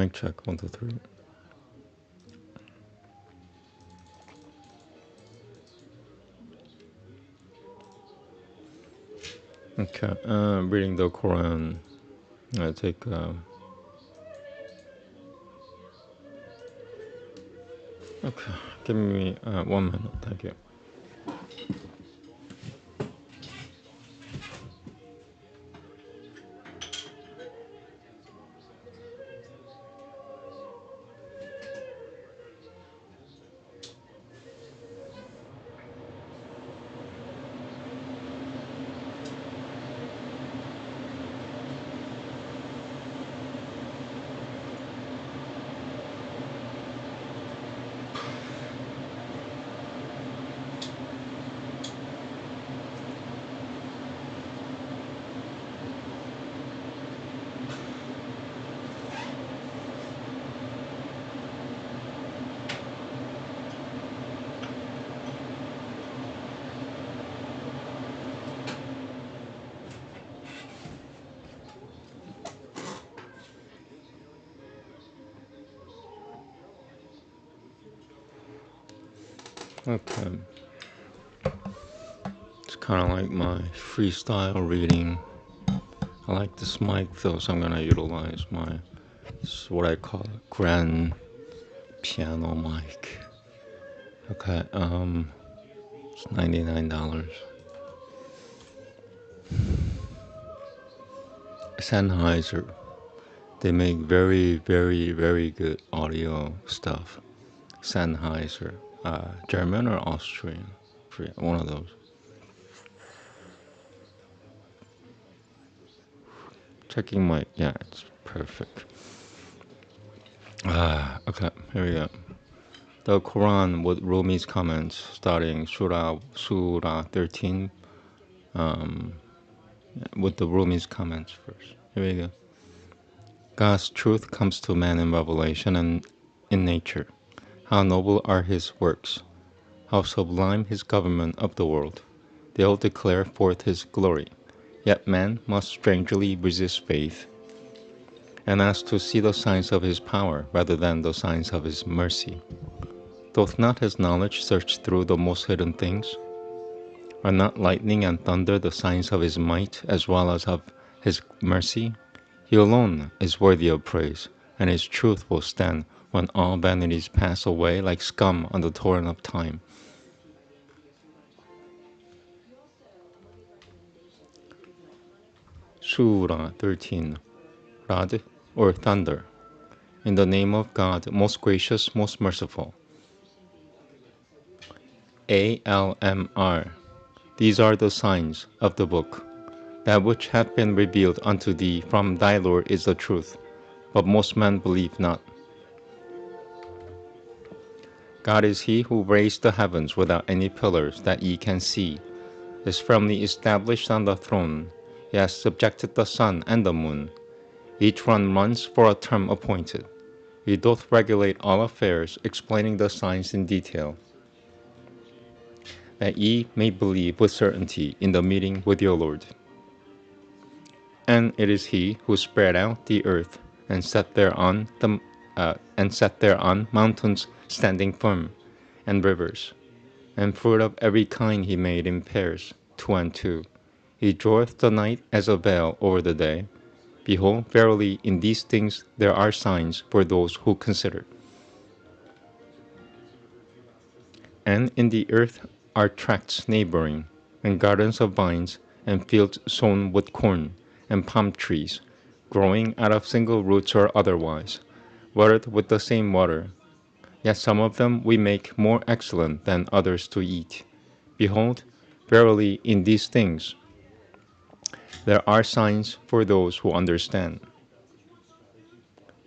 Mic check, 1, 2, 3. Okay, reading the Quran. I take, okay, give me 1 minute, thank you. Okay, it's kind of like my freestyle reading. I like this mic though, so I'm gonna utilize my, this is what I call a grand piano mic. Okay, it's $99. Sennheiser. They make very, very, very good audio stuff. Sennheiser, German or Austrian? One of those. Checking my, yeah, it's perfect. Okay, here we go. The Quran with Rumi's comments, starting Surah 13, with the Rumi's comments first. Here we go. God's truth comes to man in revelation and in nature. How noble are his works, how sublime his government of the world. They'll declare forth his glory. Yet man must strangely resist faith, and ask to see the signs of his power rather than the signs of his mercy. Doth not his knowledge search through the most hidden things? Are not lightning and thunder the signs of his might as well as of his mercy? He alone is worthy of praise, and his truth will stand when all vanities pass away like scum on the torrent of time. Surah 13. Rad, or thunder. In the name of God, most gracious, most merciful. ALMR. These are the signs of the book. That which hath been revealed unto thee from thy Lord is the truth, but most men believe not. God is he who raised the heavens without any pillars that ye can see, is firmly established on the throne. He has subjected the sun and the moon. Each one runs for a term appointed. He doth regulate all affairs, explaining the signs in detail, that ye may believe with certainty in the meeting with your Lord. And it is he who spread out the earth and set thereon mountains standing firm, and rivers, and fruit of every kind he made in pairs, 2 and 2. He draweth the night as a veil over the day. Behold, verily in these things there are signs for those who consider. And in the earth are tracts neighboring, and gardens of vines, and fields sown with corn, and palm trees, growing out of single roots or otherwise, watered with the same water. Yet some of them we make more excellent than others to eat. Behold, verily in these things there are signs for those who understand.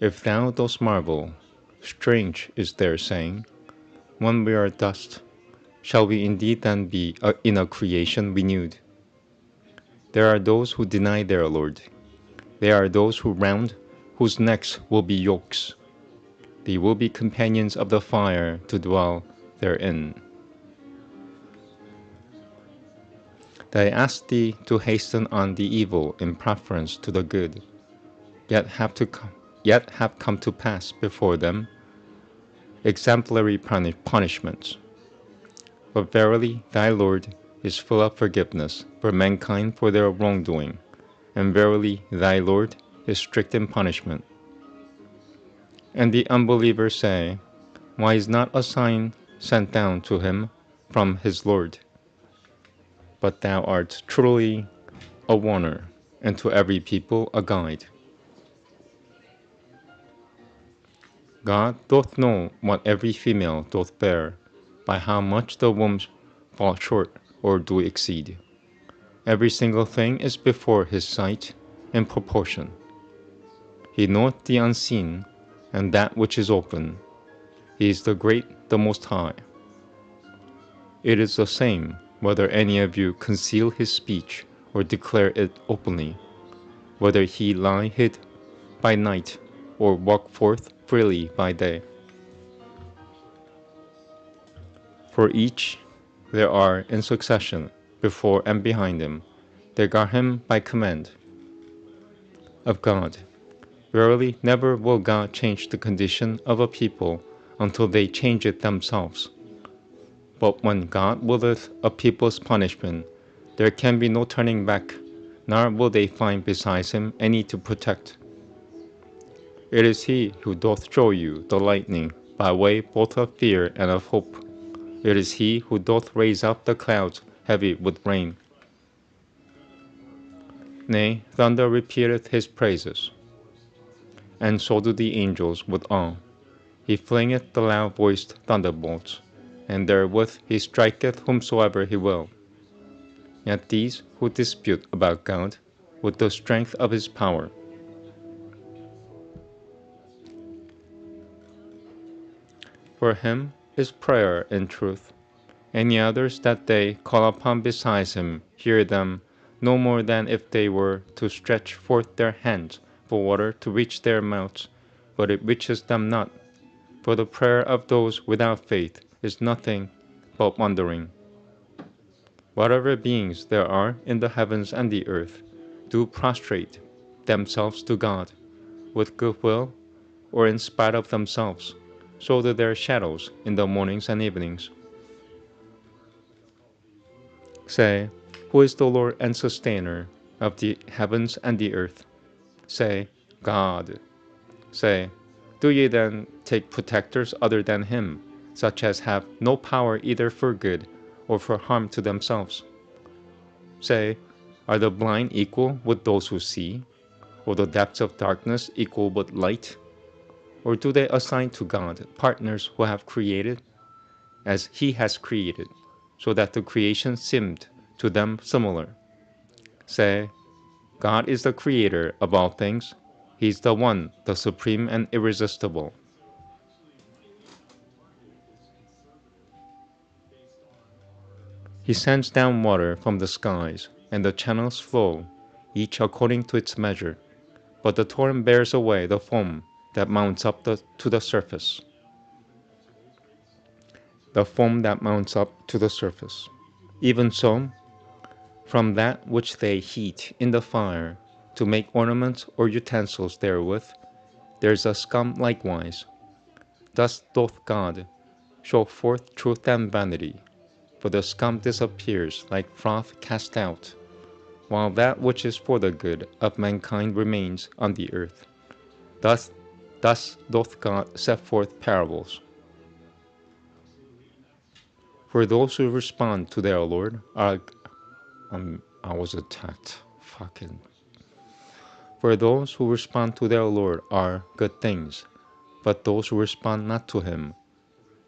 If thou dost marvel, strange is their saying, when we are dust, shall we indeed then be in a creation renewed? There are those who deny their Lord. There are those whose necks will be yokes. They will be companions of the fire to dwell therein. They ask thee to hasten on the evil in preference to the good, yet have to yet have come to pass before them exemplary punishments. But verily thy Lord is full of forgiveness for mankind for their wrongdoing, and verily thy Lord is strict in punishment. And the unbelievers say, why is not a sign sent down to him from his Lord? But thou art truly a warner, and to every people a guide. God doth know what every female doth bear, by how much the wombs fall short or do exceed. Every single thing is before his sight in proportion. He knoweth the unseen, and that which is open. He is the great, the most high. It is the same whether any of you conceal his speech or declare it openly, whether he lie hid by night or walk forth freely by day. For each there are in succession, before and behind him, they guard him by command of God. Verily, never will God change the condition of a people until they change it themselves. But when God willeth a people's punishment, there can be no turning back, nor will they find besides him any to protect. It is he who doth show you the lightning by way both of fear and of hope. It is he who doth raise up the clouds heavy with rain. Nay, thunder repeateth his praises, and so do the angels with awe. He flingeth the loud-voiced thunderbolts, and therewith he striketh whomsoever he will. Yet these who dispute about God with the strength of his power, for him is prayer in truth. Any others that they call upon besides him hear them no more than if they were to stretch forth their hands for water to reach their mouths, but it reaches them not. For the prayer of those without faith is nothing but wandering. Whatever beings there are in the heavens and the earth do prostrate themselves to God, with good will or in spite of themselves, so do their shadows in the mornings and evenings. Say, who is the Lord and sustainer of the heavens and the earth? Say, God. Say, do ye then take protectors other than him, such as have no power either for good or for harm to themselves? Say, are the blind equal with those who see, or the depths of darkness equal with light? Or do they assign to God partners who have created as he has created, so that the creation seemed to them similar? Say, God is the creator of all things. He is the one, the supreme and irresistible. He sends down water from the skies, and the channels flow, each according to its measure. But the torrent bears away the foam that mounts up to the surface. The foam that mounts up to the surface. Even so, from that which they heat in the fire, to make ornaments or utensils therewith, there is a scum likewise. Thus doth God show forth truth and vanity, for the scum disappears like froth cast out, while that which is for the good of mankind remains on the earth. Thus doth God set forth parables. For those who respond to their Lord are... I was attacked. Fucking... For those who respond to their Lord are good things, but those who respond not to him,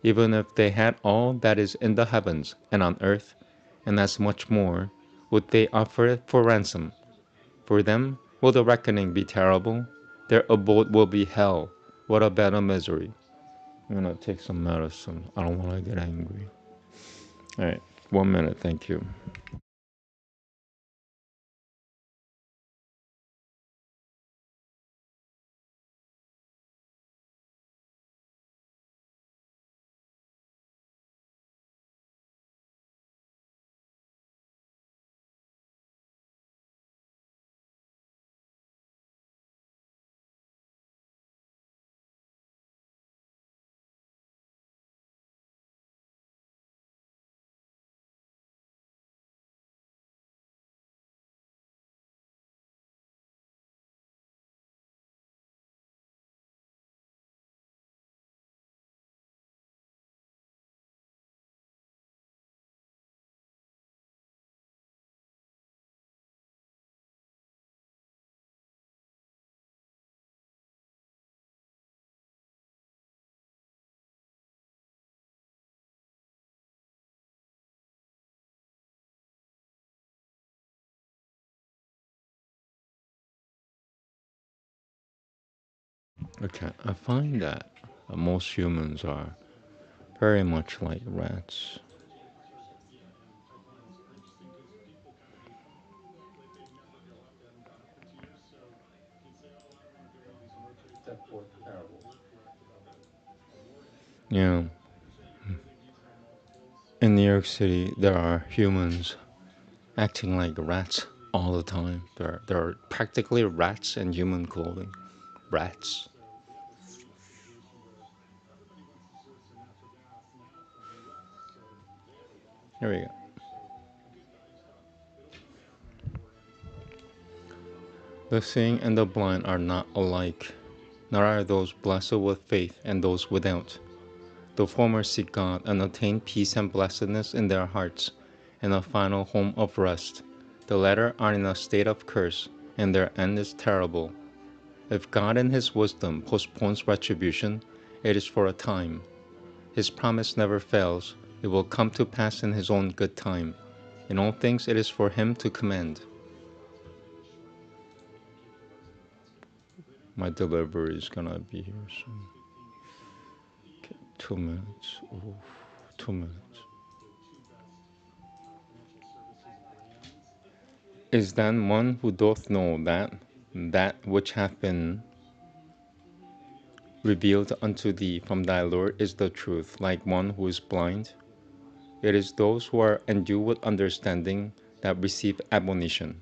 even if they had all that is in the heavens and on earth, and as much more, would they offer it for ransom. For them will the reckoning be terrible, their abode will be hell. What a bed of misery. I'm gonna take some medicine. I don't wanna get angry. Alright, 1 minute, thank you. Okay, I find that most humans are very much like rats. Yeah, in New York City, there are humans acting like rats all the time. There are practically rats in human clothing. Rats. Here we go. The seeing and the blind are not alike, nor are those blessed with faith and those without. The former seek God and attain peace and blessedness in their hearts, and a final home of rest. The latter are in a state of curse, and their end is terrible. If God in His wisdom postpones retribution, it is for a time. His promise never fails. It will come to pass in His own good time. In all things it is for Him to command. My delivery is gonna be here soon. Okay, 2 minutes. Oof, 2 minutes. Is then one who doth know that which hath been revealed unto thee from thy Lord is the truth, like one who is blind? It is those who are endued with understanding that receive admonition,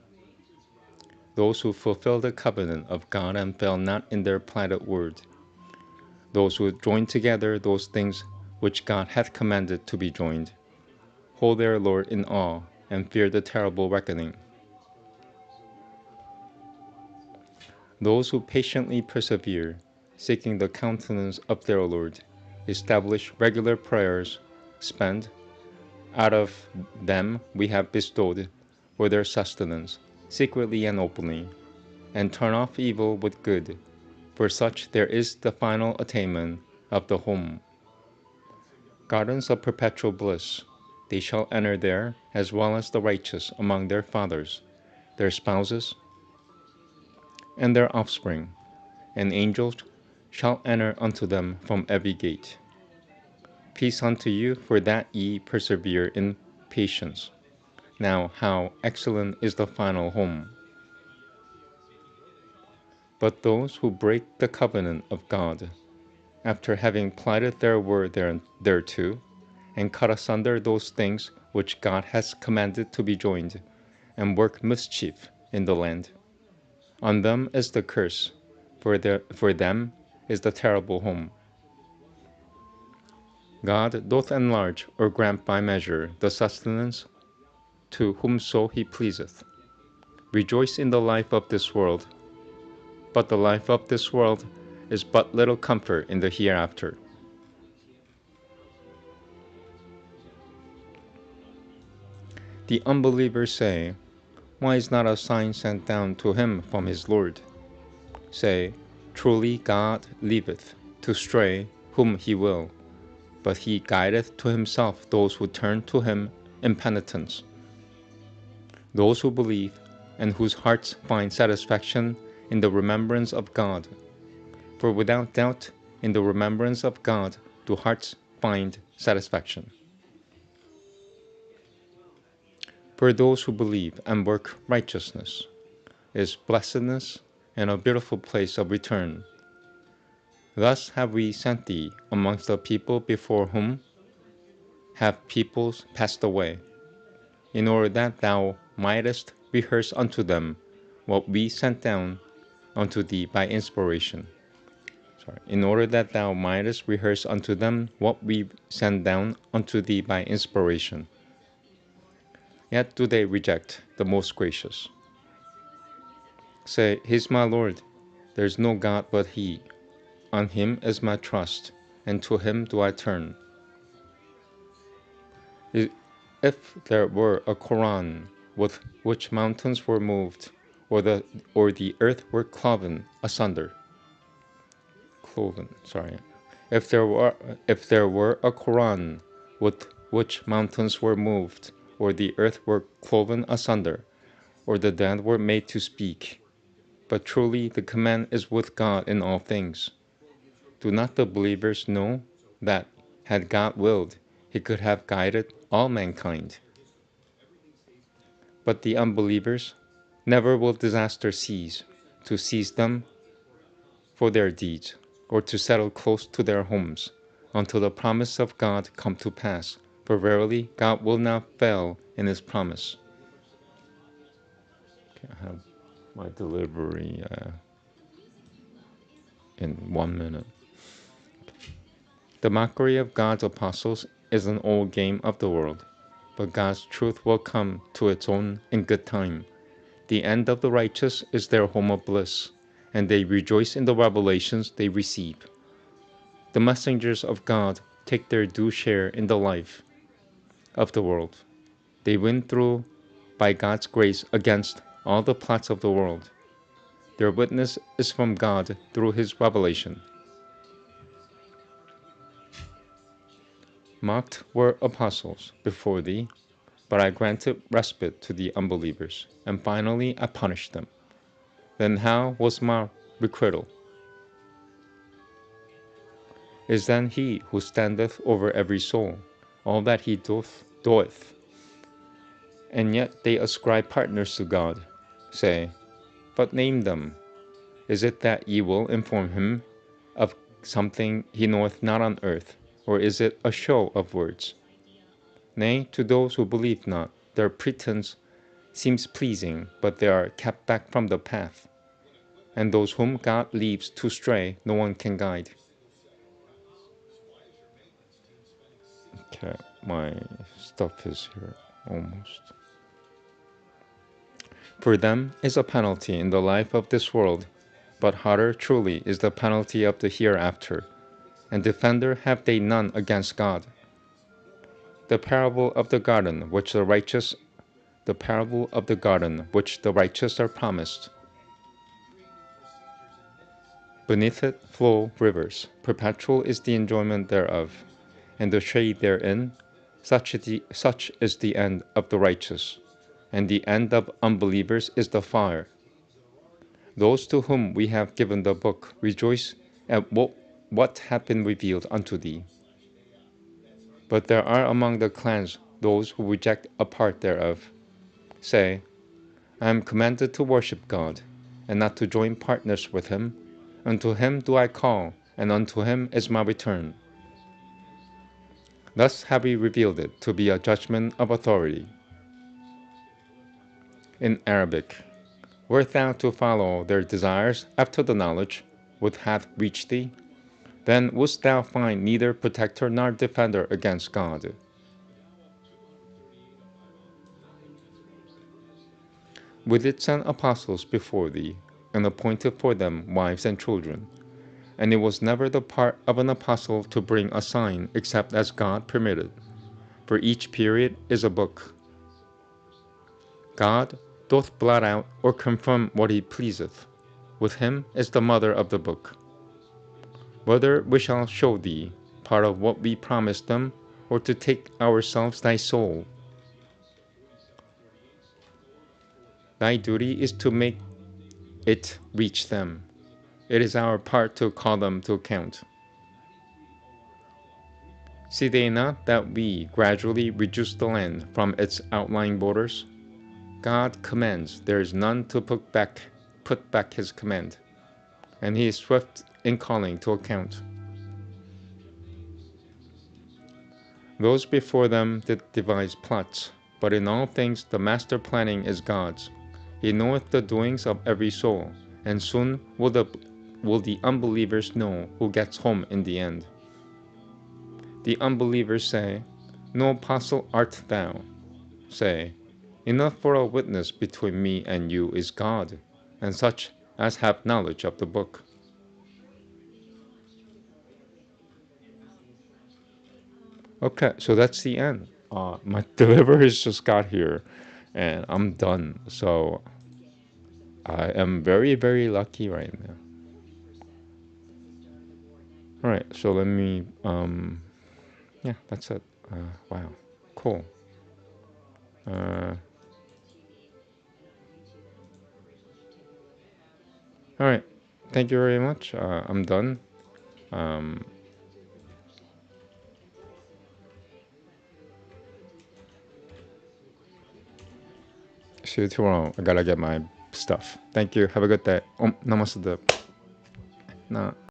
those who fulfill the covenant of God and fail not in their plighted word, those who join together those things which God hath commanded to be joined, hold their Lord in awe, and fear the terrible reckoning. Those who patiently persevere, seeking the countenance of their Lord, establish regular prayers, spend, out of them we have bestowed, for their sustenance, secretly and openly, and turn off evil with good. For such there is the final attainment of the home. Gardens of perpetual bliss, they shall enter there, as well as the righteous among their fathers, their spouses, and their offspring, and angels shall enter unto them from every gate. Peace unto you, for that ye persevere in patience. Now how excellent is the final home! But those who break the covenant of God, after having plighted their word thereto, and cut asunder those things which God has commanded to be joined, and work mischief in the land, on them is the curse, for them is the terrible home. God doth enlarge or grant by measure the sustenance to whomso He pleaseth. Rejoice in the life of this world, but the life of this world is but little comfort in the hereafter. The unbelievers say, why is not a sign sent down to him from his Lord? Say, truly God leaveth to stray whom He will, but He guideth to Himself those who turn to Him in penitence. Those who believe, and whose hearts find satisfaction in the remembrance of God. For without doubt, in the remembrance of God do hearts find satisfaction. For those who believe and work righteousness is blessedness and a beautiful place of return. Thus have we sent thee amongst the people before whom have peoples passed away, in order that thou mightest rehearse unto them what we sent down unto thee by inspiration. In order that thou mightest rehearse unto them what we send down unto thee by inspiration. Yet do they reject the most gracious. Say, He is my Lord, there is no God but He. On Him is my trust, and to Him do I turn. If there were a Quran with which mountains were moved, or the earth were cloven. If there were a Quran with which mountains were moved, or the earth were cloven asunder, or the dead were made to speak. But truly the command is with God in all things. Do not the believers know that, had God willed, He could have guided all mankind? But the unbelievers, never will disaster cease to seize them for their deeds, or to settle close to their homes, until the promise of God come to pass. For verily God will not fail in His promise. Okay, I have my delivery in 1 minute. The mockery of God's apostles is an old game of the world, but God's truth will come to its own in good time. The end of the righteous is their home of bliss, and they rejoice in the revelations they receive. The messengers of God take their due share in the life of the world. They win through by God's grace against all the plots of the world. Their witness is from God through His revelation. Mocked were apostles before thee, but I granted respite to the unbelievers, and finally I punished them. Then how was my requital? Is then He who standeth over every soul, all that He doeth. And yet they ascribe partners to God, say, but name them. Is it that ye will inform Him of something He knoweth not on earth, or is it a show of words? Nay, to those who believe not, their pretense seems pleasing, but they are kept back from the path. And those whom God leaves to stray, no one can guide. Okay, my stuff is here almost. For them is a penalty in the life of this world, but harder truly is the penalty of the hereafter, and defender have they none against God. The parable of the garden which the righteous are promised. Beneath it flow rivers, perpetual is the enjoyment thereof, and the shade therein. Such is the end of the righteous, and the end of unbelievers is the fire. Those to whom we have given the book rejoice at what hath been revealed unto thee. But there are among the clans those who reject a part thereof, say, I am commanded to worship God, and not to join partners with Him. Unto Him do I call, and unto Him is my return. Thus have we revealed it to be a judgment of authority. In Arabic, wert thou to follow their desires after the knowledge which hath reached thee, then wouldst thou find neither protector nor defender against God. With it sent apostles before thee, and appointed for them wives and children. And it was never the part of an apostle to bring a sign except as God permitted. For each period is a book. God doth blot out or confirm what He pleaseth. With Him is the mother of the book. Whether we shall show thee part of what we promised them, or to take ourselves thy soul. Thy duty is to make it reach them. It is our part to call them to account. See they not that we gradually reduce the land from its outlying borders? God commands, there is none to put back His command, and He is swift in calling to account. Those before them did devise plots, but in all things the master planning is God's. He knoweth the doings of every soul, and soon will the unbelievers know who gets home in the end. The unbelievers say, no apostle art thou. Say, enough for a witness between me and you is God, and such as have knowledge of the book. Okay, so that's the end. My deliveries just got here, and I'm done. So I am very, very lucky right now. All right, so let me, yeah, that's it. Wow, cool. All right, thank you very much. I'm done. See you tomorrow. I gotta get my stuff. Thank you. Have a good day. Namaste. Na.